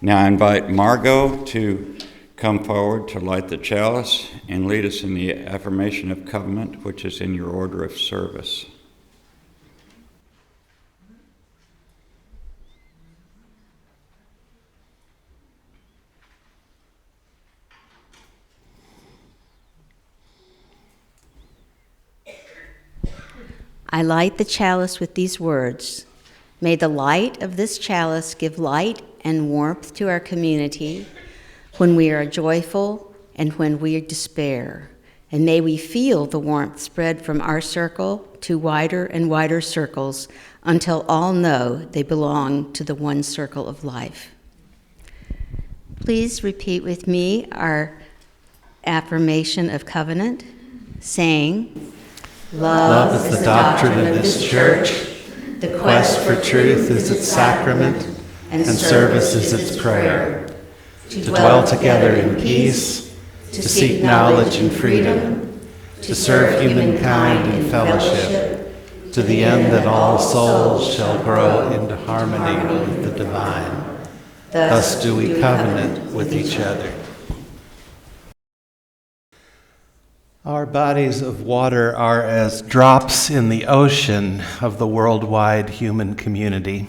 Now I invite Margot to come forward to light the chalice and lead us in the affirmation of covenant, which is in your order of service. I light the chalice with these words. May the light of this chalice give light and warmth to our community when we are joyful and when we despair. And may we feel the warmth spread from our circle to wider and wider circles until all know they belong to the one circle of life. Please repeat with me our affirmation of covenant, saying, Love is the doctrine of this church. The quest for truth is its sacrament, and service is its prayer. To dwell together in peace, to seek knowledge and freedom, to serve humankind in fellowship, to the end that all souls shall grow into harmony with the divine. Thus do we covenant with each other. Our bodies of water are as drops in the ocean of the worldwide human community.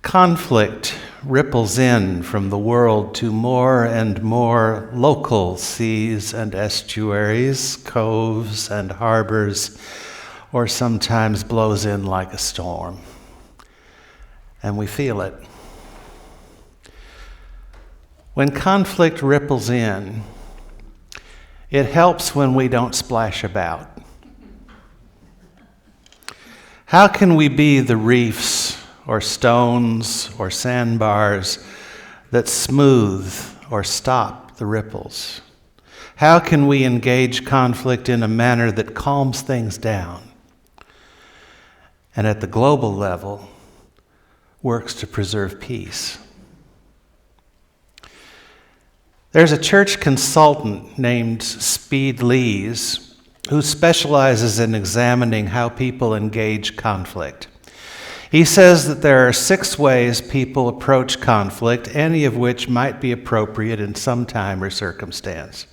Conflict ripples in from the world to more and more local seas and estuaries, coves and harbors, or sometimes blows in like a storm. And we feel it. When conflict ripples in, it helps when we don't splash about. How can we be the reefs or stones or sandbars that smooth or stop the ripples? How can we engage conflict in a manner that calms things down and at the global level works to preserve peace? There's a church consultant named Speed Lees who specializes in examining how people engage conflict. He says that there are 6 ways people approach conflict, any of which might be appropriate in some time or circumstance.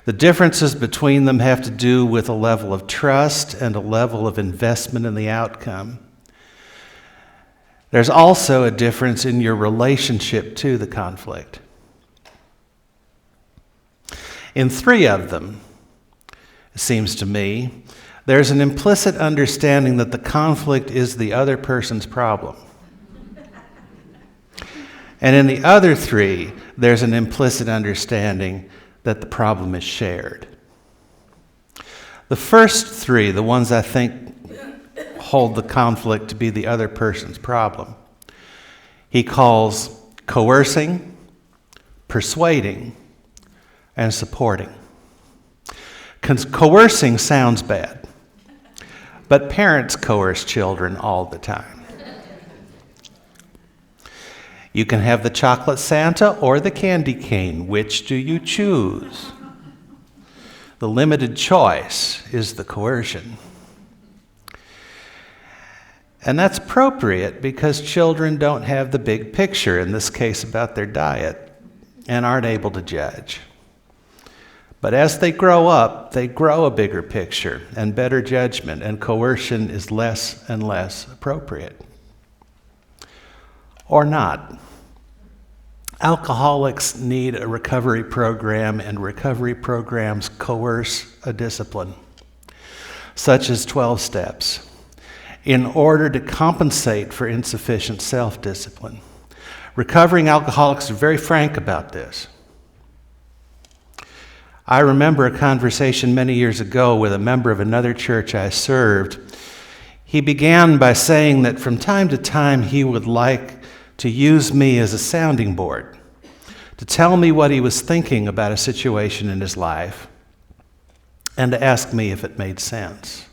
The differences between them have to do with a level of trust and a level of investment in the outcome. There's also a difference in your relationship to the conflict. In 3 of them, it seems to me, there's an implicit understanding that the conflict is the other person's problem. And in the other 3, there's an implicit understanding that the problem is shared. The first 3, the ones I think hold the conflict to be the other person's problem, he calls coercing, persuading, and supporting. Coercing sounds bad, but parents coerce children all the time. You can have the chocolate Santa or the candy cane. Which do you choose? The limited choice is the coercion. And that's appropriate because children don't have the big picture, in this case about their diet, and aren't able to judge. But as they grow up, they grow a bigger picture and better judgment, and coercion is less and less appropriate. Or not. Alcoholics need a recovery program, and recovery programs coerce a discipline, such as 12 steps, in order to compensate for insufficient self-discipline. Recovering alcoholics are very frank about this. I remember a conversation many years ago with a member of another church I served. He began by saying that from time to time he would like to use me as a sounding board, to tell me what he was thinking about a situation in his life, and to ask me if it made sense.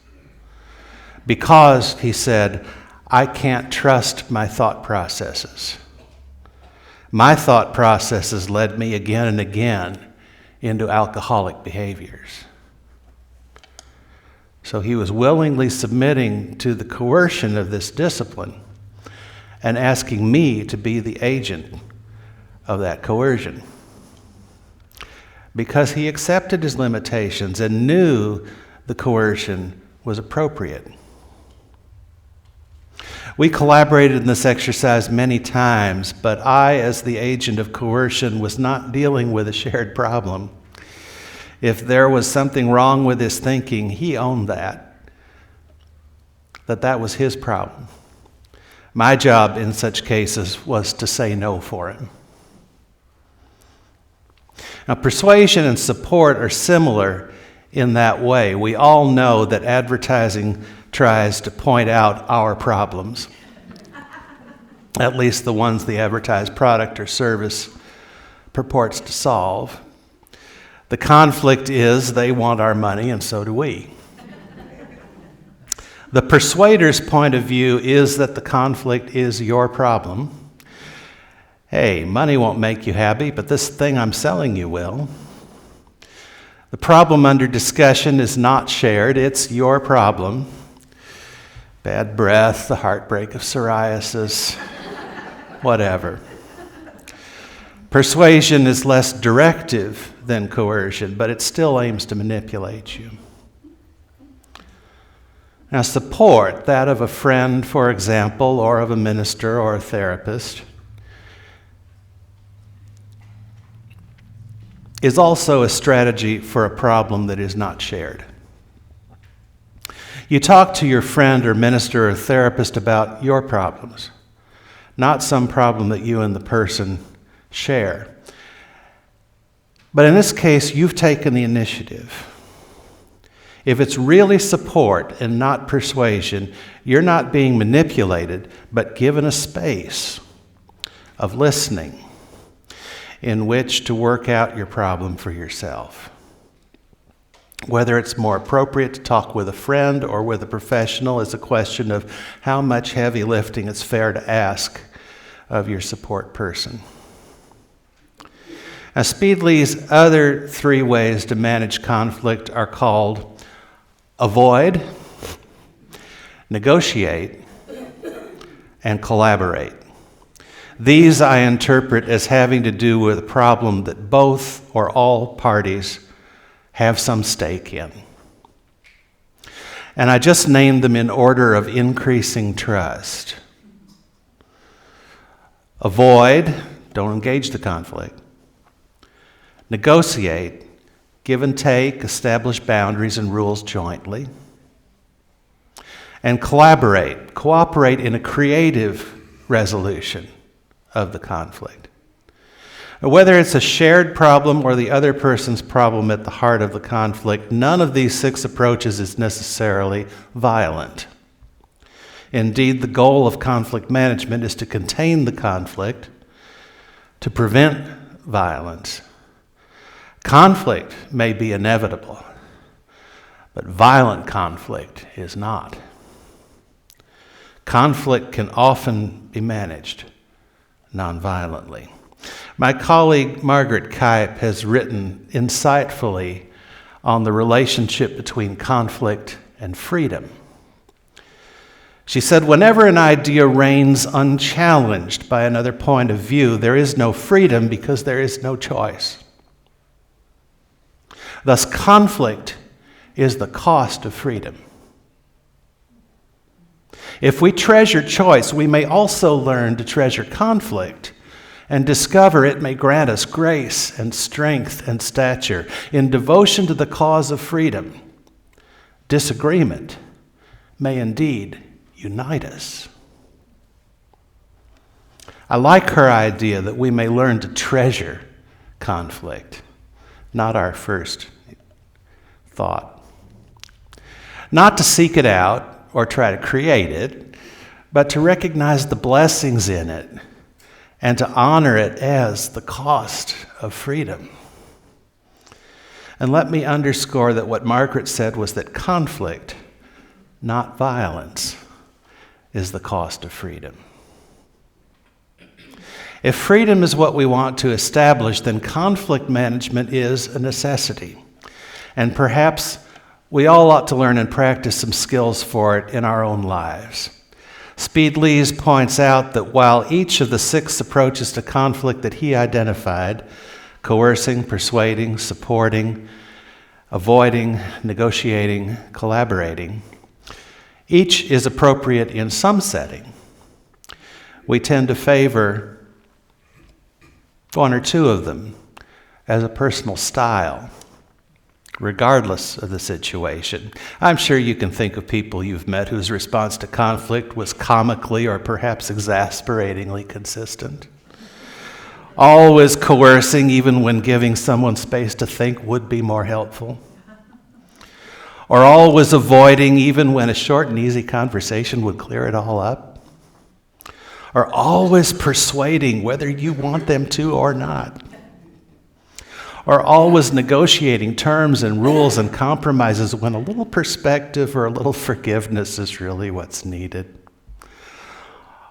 Because, he said, I can't trust my thought processes. My thought processes led me again and again into alcoholic behaviors. So he was willingly submitting to the coercion of this discipline and asking me to be the agent of that coercion. Because he accepted his limitations and knew the coercion was appropriate. We collaborated in this exercise many times, but I, as the agent of coercion, was not dealing with a shared problem. If there was something wrong with his thinking, he owned that was his problem. My job in such cases was to say no for him. Now, persuasion and support are similar in that way. We all know that advertising tries to point out our problems, at least the ones the advertised product or service purports to solve. The conflict is they want our money, and so do we. The persuader's point of view is that the conflict is your problem. Hey, money won't make you happy, but this thing I'm selling you will. The problem under discussion is not shared, it's your problem. Bad breath, the heartbreak of psoriasis, whatever. Persuasion is less directive than coercion, but it still aims to manipulate you. Now, support, that of a friend, for example, or of a minister or a therapist, is also a strategy for a problem that is not shared. You talk to your friend or minister or therapist about your problems, not some problem that you and the person share. But in this case, you've taken the initiative. If it's really support and not persuasion, you're not being manipulated, but given a space of listening in which to work out your problem for yourself. Whether it's more appropriate to talk with a friend or with a professional is a question of how much heavy lifting it's fair to ask of your support person. Now, Speedley's other 3 ways to manage conflict are called avoid, negotiate, and collaborate. These I interpret as having to do with a problem that both or all parties have some stake in. And I just named them in order of increasing trust. Avoid, don't engage the conflict. Negotiate, give and take, establish boundaries and rules jointly. And collaborate, cooperate in a creative resolution of the conflict. Whether it's a shared problem or the other person's problem at the heart of the conflict, none of these 6 approaches is necessarily violent. Indeed, the goal of conflict management is to contain the conflict, to prevent violence. Conflict may be inevitable, but violent conflict is not. Conflict can often be managed nonviolently. My colleague Margaret Kipe has written insightfully on the relationship between conflict and freedom. She said, whenever an idea reigns unchallenged by another point of view, there is no freedom because there is no choice. Thus, conflict is the cost of freedom. If we treasure choice, we may also learn to treasure conflict and discover it may grant us grace and strength and stature. In devotion to the cause of freedom, disagreement may indeed unite us. I like her idea that we may learn to treasure conflict, not our first thought. Not to seek it out or try to create it, but to recognize the blessings in it and to honor it as the cost of freedom. And let me underscore that what Margaret said was that conflict, not violence, is the cost of freedom. If freedom is what we want to establish, then conflict management is a necessity. And perhaps we all ought to learn and practice some skills for it in our own lives. Beedle points out that while each of the 6 approaches to conflict that he identified, coercing, persuading, supporting, avoiding, negotiating, collaborating, each is appropriate in some setting, we tend to favor 1 or 2 of them as a personal style, regardless of the situation. I'm sure you can think of people you've met whose response to conflict was comically or perhaps exasperatingly consistent. Always coercing even when giving someone space to think would be more helpful. Or always avoiding even when a short and easy conversation would clear it all up. Or always persuading whether you want them to or not. Or always negotiating terms and rules and compromises when a little perspective or a little forgiveness is really what's needed.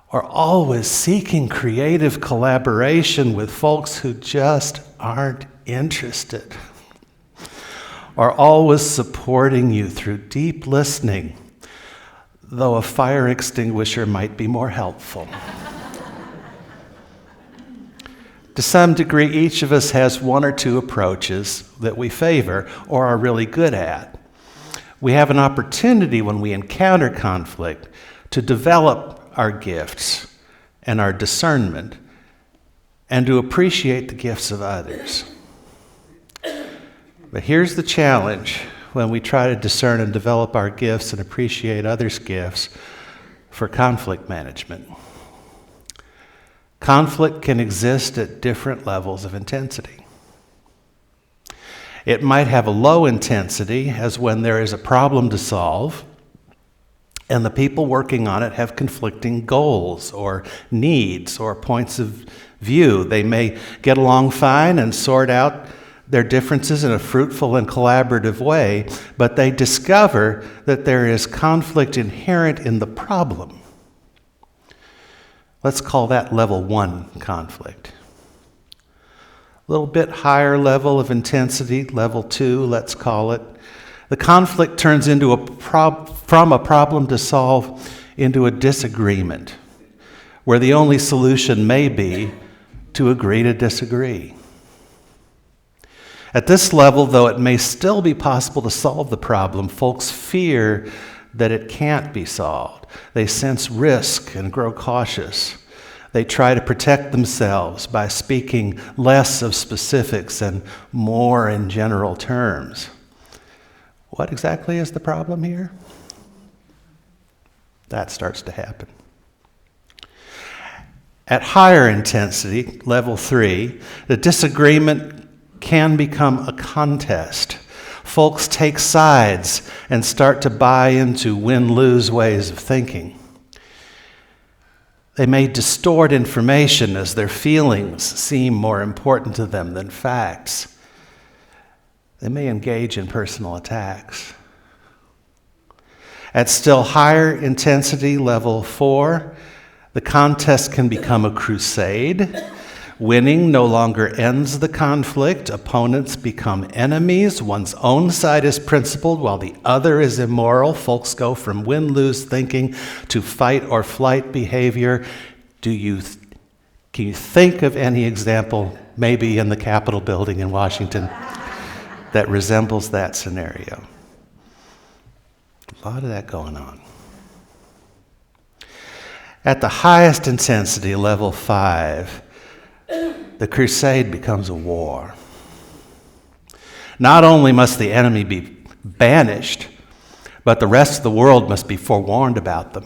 Or always seeking creative collaboration with folks who just aren't interested. Or always supporting you through deep listening, though a fire extinguisher might be more helpful. To some degree, each of us has 1 or 2 approaches that we favor or are really good at. We have an opportunity when we encounter conflict to develop our gifts and our discernment and to appreciate the gifts of others. But here's the challenge when we try to discern and develop our gifts and appreciate others' gifts for conflict management. Conflict can exist at different levels of intensity. It might have a low intensity, as when there is a problem to solve, and the people working on it have conflicting goals or needs or points of view. They may get along fine and sort out their differences in a fruitful and collaborative way, but they discover that there is conflict inherent in the problem. Let's call that level 1 conflict. A little bit higher level of intensity, level 2, let's call it. The conflict turns into from a problem to solve into a disagreement, where the only solution may be to agree to disagree. At this level, though it may still be possible to solve the problem, folks fear that it can't be solved. They sense risk and grow cautious. They try to protect themselves by speaking less of specifics and more in general terms. What exactly is the problem here? That starts to happen. At higher intensity, level 3, the disagreement can become a contest. Folks take sides and start to buy into win-lose ways of thinking. They may distort information as their feelings seem more important to them than facts. They may engage in personal attacks. At still higher intensity, level 4, the contest can become a crusade. Winning no longer ends the conflict. Opponents become enemies. One's own side is principled while the other is immoral. Folks go from win-lose thinking to fight or flight behavior. Can you think of any example, maybe in the Capitol building in Washington, that resembles that scenario? A lot of that going on. At the highest intensity, level 5, the crusade becomes a war. Not only must the enemy be banished, but the rest of the world must be forewarned about them.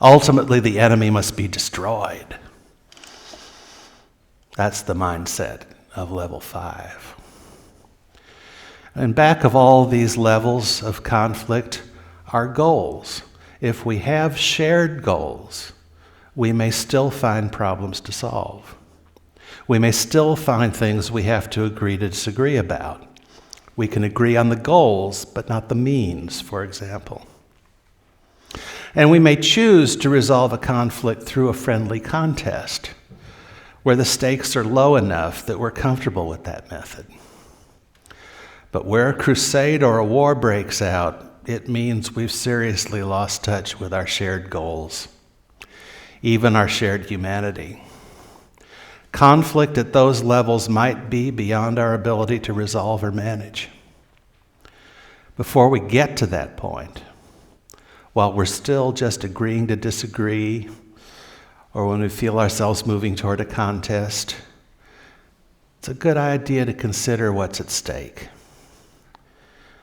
Ultimately, the enemy must be destroyed. That's the mindset of level 5. And back of all these levels of conflict are goals. If we have shared goals, we may still find problems to solve. We may still find things we have to agree to disagree about. We can agree on the goals, but not the means, for example. And we may choose to resolve a conflict through a friendly contest, where the stakes are low enough that we're comfortable with that method. But where a crusade or a war breaks out, it means we've seriously lost touch with our shared goals, even our shared humanity. Conflict at those levels might be beyond our ability to resolve or manage. Before we get to that point, while we're still just agreeing to disagree, or when we feel ourselves moving toward a contest, it's a good idea to consider what's at stake.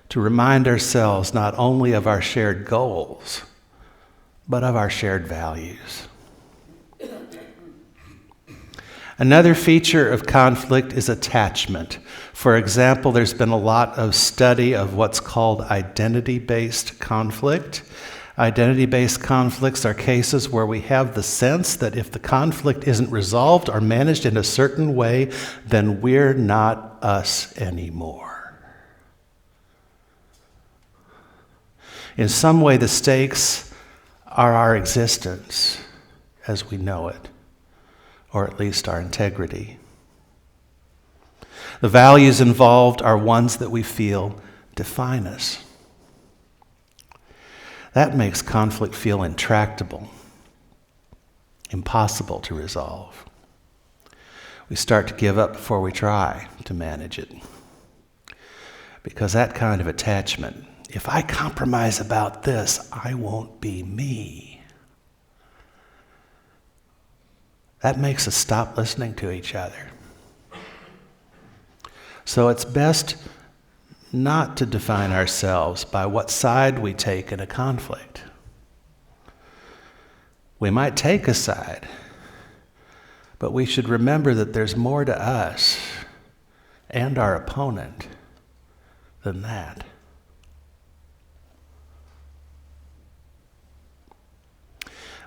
To remind ourselves not only of our shared goals, but of our shared values. Another feature of conflict is attachment. For example, there's been a lot of study of what's called identity-based conflict. Identity-based conflicts are cases where we have the sense that if the conflict isn't resolved or managed in a certain way, then we're not us anymore. In some way, the stakes are our existence as we know it, or at least our integrity. The values involved are ones that we feel define us. That makes conflict feel intractable, impossible to resolve. We start to give up before we try to manage it. Because that kind of attachment, if I compromise about this, I won't be me. That makes us stop listening to each other. So it's best not to define ourselves by what side we take in a conflict. We might take a side, but we should remember that there's more to us and our opponent than that.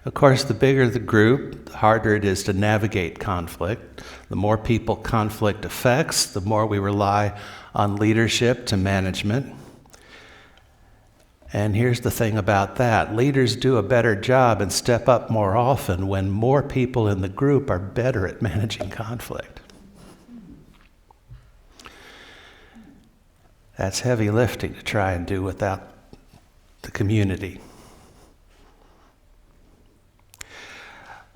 Of course, the bigger the group, the harder it is to navigate conflict. The more people conflict affects, the more we rely on leadership to management. And here's the thing about that. Leaders do a better job and step up more often when more people in the group are better at managing conflict. That's heavy lifting to try and do without the community.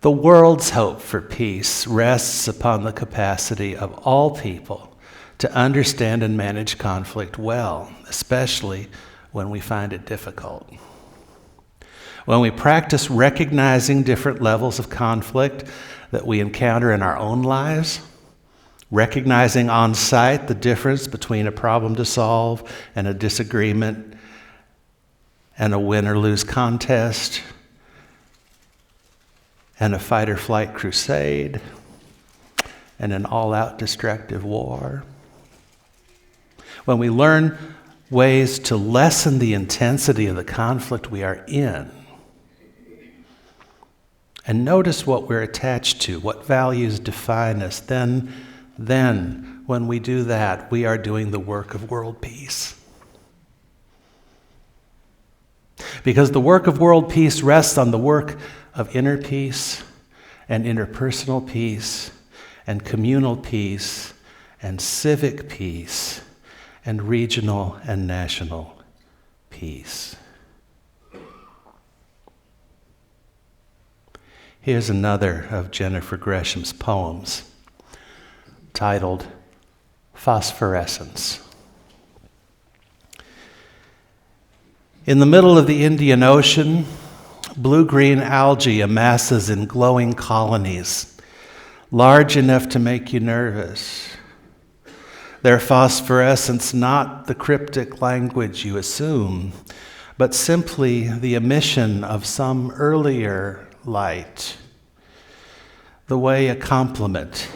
The world's hope for peace rests upon the capacity of all people to understand and manage conflict well, especially when we find it difficult. When we practice recognizing different levels of conflict that we encounter in our own lives, recognizing on sight the difference between a problem to solve and a disagreement and a win or lose contest, and a fight or flight crusade, and an all-out destructive war. When we learn ways to lessen the intensity of the conflict we are in, and notice what we're attached to, what values define us, then when we do that, we are doing the work of world peace. Because the work of world peace rests on the work of inner peace and interpersonal peace and communal peace and civic peace and regional and national peace. Here's another of Jennifer Gresham's poems titled Phosphorescence. In the middle of the Indian Ocean, blue-green algae amasses in glowing colonies, large enough to make you nervous. Their phosphorescence not the cryptic language you assume, but simply the emission of some earlier light, the way a compliment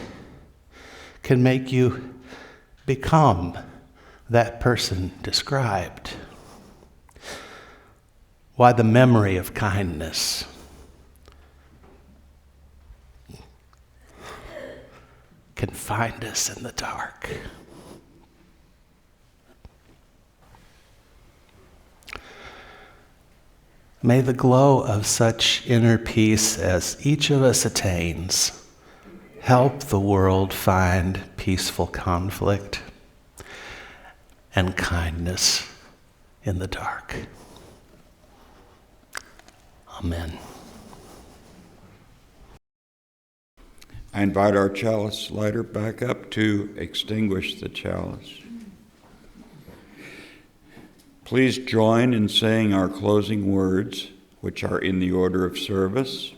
can make you become that person described. Why the memory of kindness can find us in the dark. May the glow of such inner peace as each of us attains help the world find peaceful conflict and kindness in the dark. Amen. I invite our chalice lighter back up to extinguish the chalice. Please join in saying our closing words, which are in the order of service.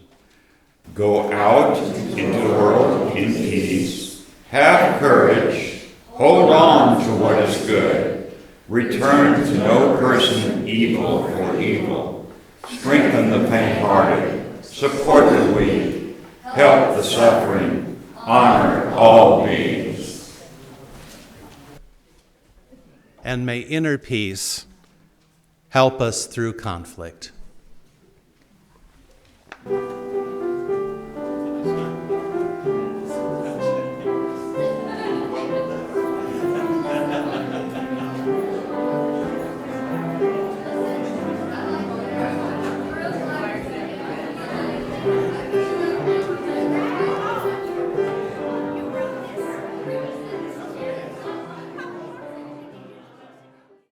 Go out into the world in peace. Have courage. Hold on to what is good. Return to no person evil for evil. Strengthen the faint-hearted. Support the weak. Help the suffering. Honor all beings. And may inner peace help us through conflict.